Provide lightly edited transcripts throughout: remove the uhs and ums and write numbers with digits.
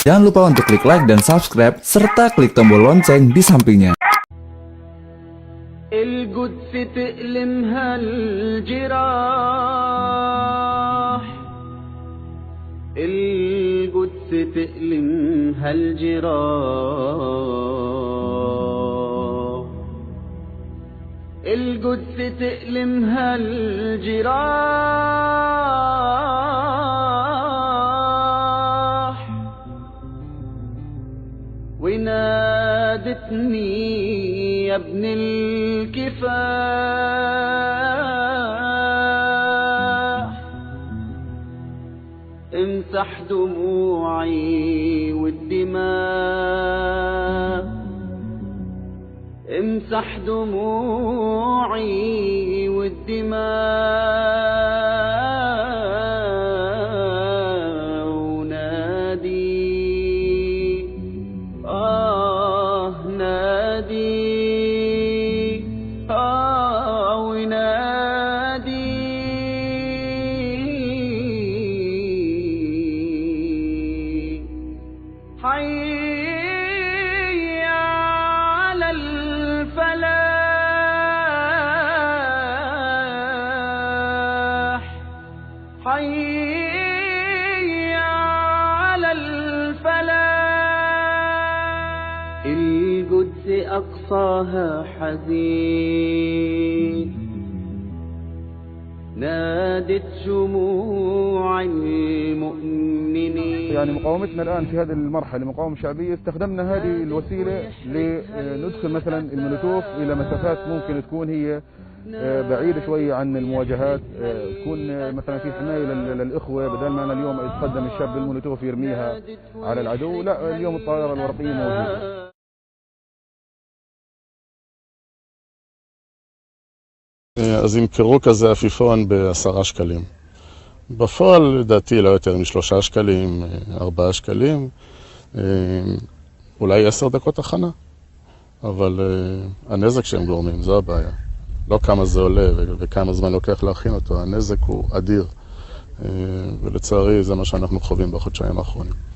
Jangan lupa untuk klik like dan subscribe, serta klik tombol lonceng di sampingnya. القدس تألمها الجراح، القدس تألمها الجراح، القدس تألمها الجراح، ونادتني يا ابن الكفاح، امسح دموعي والدماء، امسح دموعي والدماء، ونادي نادي ونادي حي على الفلاح، حي على الفلاح، القدس أقصاها حزين، نادت جموع المؤمنين. يعني مقاومتنا الآن في هذه المرحلة مقاومة شعبية، استخدمنا هذه الوسيلة لندخل مثلا المولوتوف إلى مسافات ممكن تكون هي بعيدة شوية عن المواجهات، تكون مثلا في حماية للإخوة، بدل ما أنا اليوم يتقدم الشاب بالمولوتوف يرميها على العدو، لا اليوم الطائرة الورقية موجودة. אז ימכרו כזה עפיפון ב10 שקלים. בפועל לדעתי לא יותר מ3 שקלים, 4 שקלים, אולי 10 דקות הכנה. אבל הנזק שהם גורמים, זו הבעיה. לא כמה זה עולה וכמה זמן לוקח להכין אותו, הנזק הוא אדיר. ולצערי זה מה שאנחנו חווים בחודשיים האחרונים.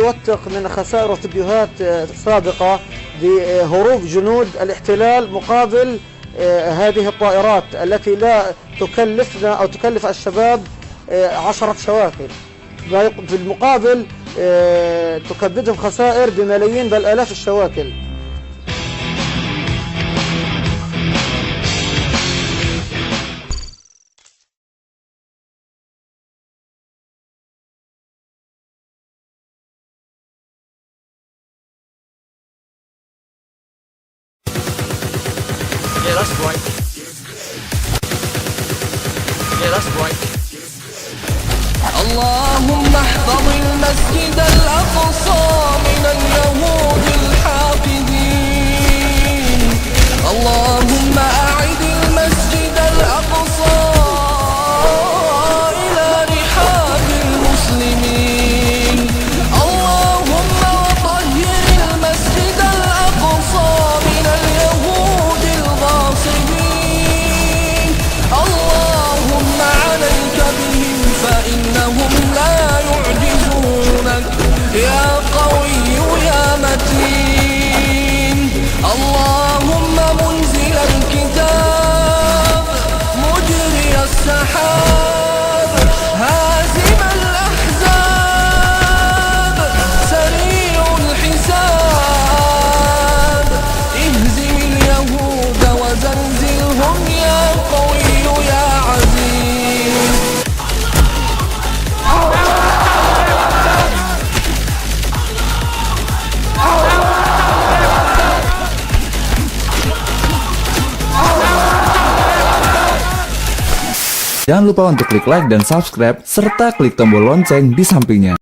يوثق من خسائر وفيديوهات سابقة بهروب جنود الاحتلال مقابل هذه الطائرات التي لا تكلفنا أو تكلف الشباب 10 شواكل، في المقابل تكبدهم خسائر بملايين بل آلاف الشواكل. Yeah, that's right. Yeah, that's right. اللهم احفظ المسجد الأقصى من اليهود الحاقدين، اللهم أعد المسجد الأقصى إلى رحاب المسلمين، اللهم طهر المسجد الأقصى من اليهود الغاصبين، اللهم عليك بهم فإنهم لا يعجزونك، يا قوي يا متين. Jangan lupa untuk klik like dan subscribe, serta klik tombol lonceng di sampingnya.